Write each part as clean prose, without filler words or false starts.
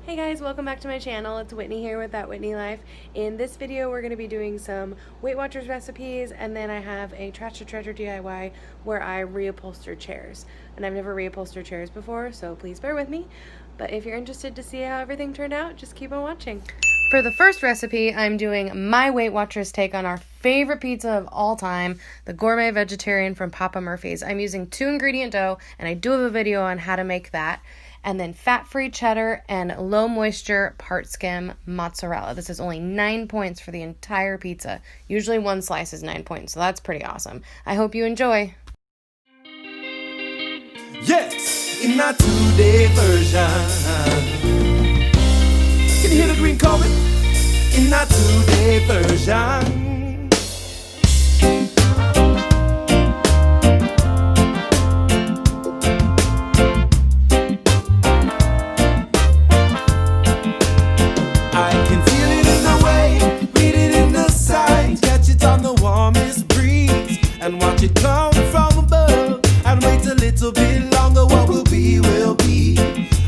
Hey guys, welcome back to my channel. It's Whitney here with That Whitney Life. In this video, we're going to be doing some Weight Watchers recipes, and then I have a Trash to Treasure DIY where I reupholster chairs. And I've never reupholstered chairs before, so please bear with me. But if you're interested to see how everything turned out, just keep on watching. For the first recipe, I'm doing my Weight Watchers take on our favorite pizza of all time, the Gourmet Vegetarian from Papa Murphy's. I'm using 2-ingredient dough, and I do have a video on how to make that. And then fat-free cheddar and low-moisture part-skim mozzarella. This is only 9 points for the entire pizza. Usually one slice is 9 points, so that's pretty awesome. I hope you enjoy. Yes, in a 2-day version. Can you hear the green carpet? In a 2-day version. And watch it come from above. And wait a little bit longer, what will be, will be.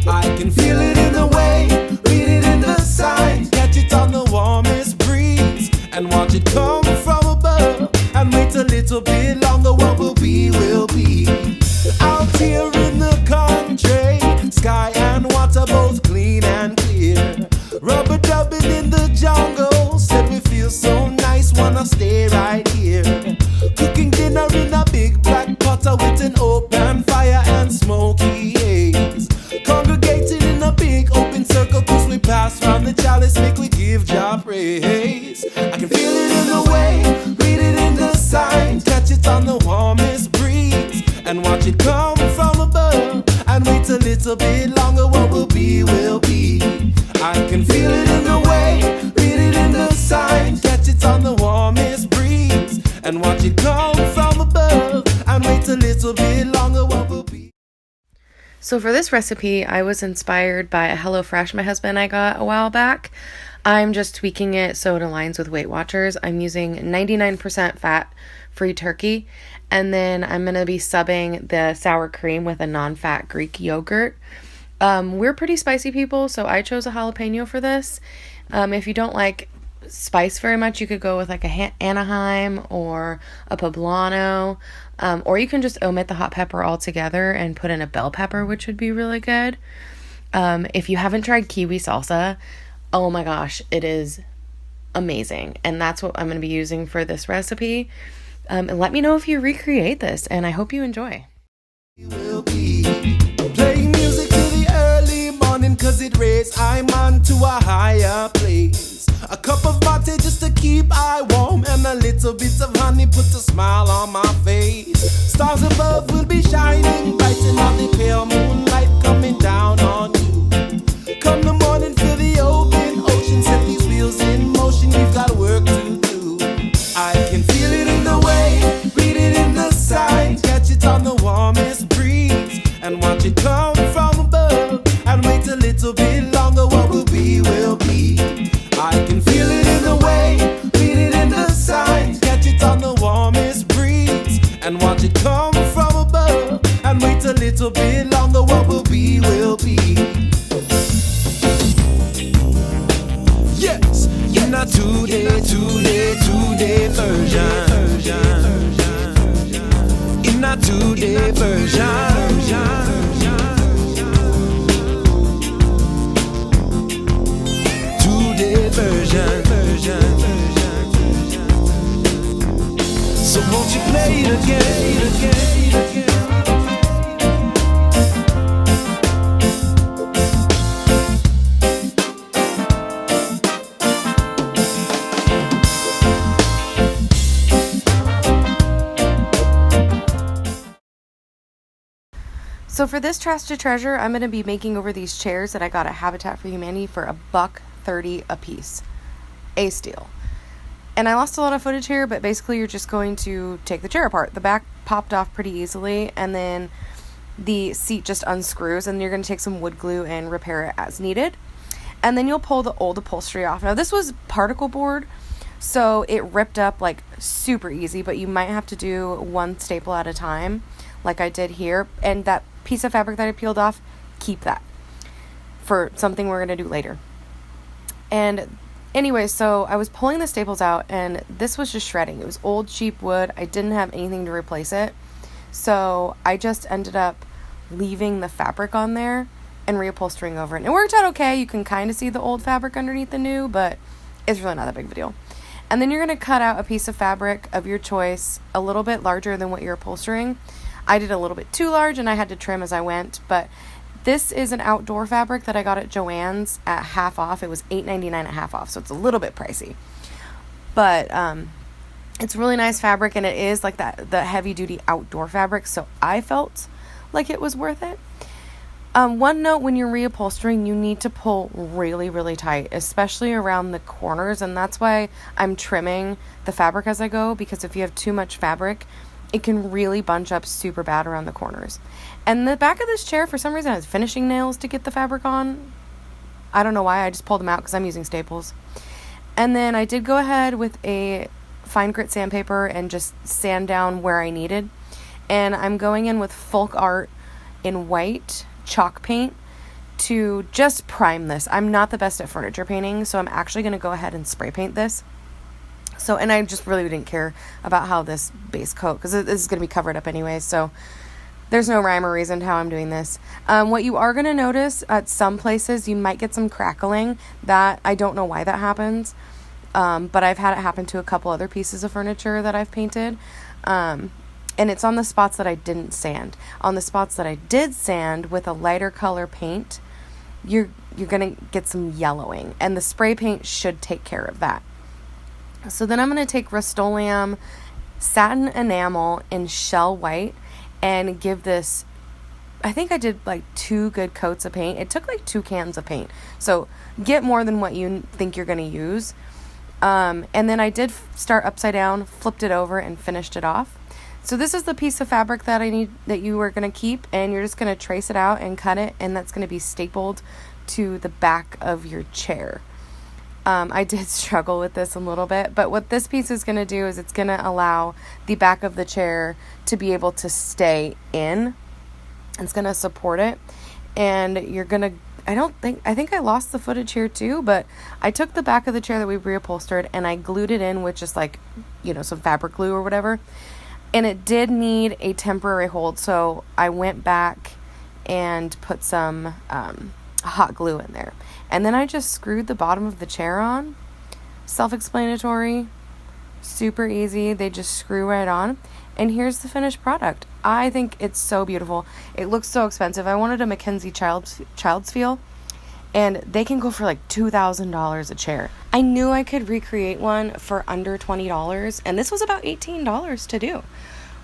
I can feel it in the way, read it in the signs. Catch it on the warmest breeze. And watch it come from above. And wait a little bit longer, what will be, will be. Out here in the country, sky and water both clean and clear. Rubber dubbing in the jungle, said we feel so nice, wanna stay right here. Cooking dinner in a big black potter with an open fire and smoky haze. Congregating in a big open circle, cause we pass round the chalice, make we give Jah praise. I can feel it in the way, read it in the signs, catch it on the warmest breeze. And watch it come from above, and wait a little bit longer, what will be, will be. I can feel it in the way, read it in the signs, catch it on the warmest breeze. And watch it come from above, and wait a little bit longer, what will be. So for this recipe, I was inspired by a HelloFresh my husband and I got a while back. I'm just tweaking it so it aligns with Weight Watchers. I'm using 99% fat-free turkey, and then I'm going to be subbing the sour cream with a non-fat Greek yogurt. We're pretty spicy people, so I chose a jalapeno for this. If you don't like spice very much, you could go with like a Anaheim or a poblano, or you can just omit the hot pepper altogether and put in a bell pepper, which would be really good. If you haven't tried kiwi salsa, oh my gosh, it is amazing, and that's what I'm going to be using for this recipe. And let me know if you recreate this, and I hope you enjoy. Will be playing music till the early morning, cause it raised I'm on to a higher place. A cup of mate just to keep I warm, and a little bit of honey put a smile on my face. Stars above will be shining bright, and on the pale moonlight coming down on you. Come the morning, feel the open ocean, set these wheels in motion, we've got work to do. I can feel it in the way, read it in the signs, catch it on the warmest breeze. And watch it come from above, and wait a little bit longer, what will be, will be. I can feel it in the way, read it in the signs, catch it on the warmest breeze. And watch it come from above, and wait a little bit longer, what will be, will be. Yes, in a 2-day version. In a 2-day version. 2-day version. So won't you play it again? So for this Trash to Treasure, I'm going to be making over these chairs that I got at Habitat for Humanity for $1.30 a piece. A steal. And I lost a lot of footage here, but basically you're just going to take the chair apart. The back popped off pretty easily, and then the seat just unscrews, and you're going to take some wood glue and repair it as needed. And then you'll pull the old upholstery off. Now this was particle board, so it ripped up like super easy, but you might have to do one staple at a time like I did here. And that piece of fabric that I peeled off, keep that. for something we're going to do later. And anyway, so I was pulling the staples out, and this was just shredding. It was old, cheap wood. I didn't have anything to replace it. So I just ended up leaving the fabric on there and reupholstering over it. And it worked out okay. You can kind of see the old fabric underneath the new, but it's really not that big of a deal. And then you're going to cut out a piece of fabric of your choice, a little bit larger than what you're upholstering. I did a little bit too large, and I had to trim as I went, but this is an outdoor fabric that I got at Joann's at half off. It was $8.99 at half off, so it's a little bit pricey. But it's really nice fabric, and it is like the heavy-duty outdoor fabric, so I felt like it was worth it. One note, when you're reupholstering, you need to pull really, really tight, especially around the corners, and that's why I'm trimming the fabric as I go, because if you have too much fabric, it can really bunch up super bad around the corners. And the back of this chair, for some reason, has finishing nails to get the fabric on. I don't know why. I just pulled them out because I'm using staples. And then I did go ahead with a fine grit sandpaper and just sand down where I needed. And I'm going in with Folk Art in white chalk paint to just prime this. I'm not the best at furniture painting, so I'm actually going to go ahead and spray paint this. So, and I just really didn't care about how this base coat, because this is going to be covered up anyway, so there's no rhyme or reason to how I'm doing this. What you are going to notice at some places, you might get some crackling. That, I don't know why that happens, but I've had it happen to a couple other pieces of furniture that I've painted, and it's on the spots that I didn't sand. On the spots that I did sand with a lighter color paint, you're going to get some yellowing, and the spray paint should take care of that. So then I'm going to take Rust-Oleum satin enamel in shell white and give this, I think I did like 2 good coats of paint. It took like 2 cans of paint. So get more than what you think you're going to use. And then I did start upside down, flipped it over, and finished it off. So this is the piece of fabric that I need, that you are going to keep, and you're just going to trace it out and cut it, and that's going to be stapled to the back of your chair. I did struggle with this a little bit, but what this piece is going to do is it's going to allow the back of the chair to be able to stay in. It's going to support it, and you're going to, I think I lost the footage here too, but I took the back of the chair that we reupholstered and I glued it in with just like, some fabric glue or whatever, and it did need a temporary hold, so I went back and put some hot glue in there. And then I just screwed the bottom of the chair on. Self-explanatory, super easy. They just screw right on. And here's the finished product. I think it's so beautiful. It looks so expensive. I wanted a Mackenzie Child's Feel, and they can go for like $2,000 a chair. I knew I could recreate one for under $20, and this was about $18 to do.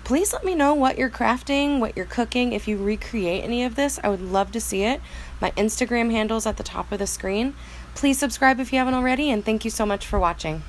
Please let me know what you're crafting, what you're cooking. If you recreate any of this, I would love to see it. My Instagram handle's at the top of the screen. Please subscribe if you haven't already, and thank you so much for watching.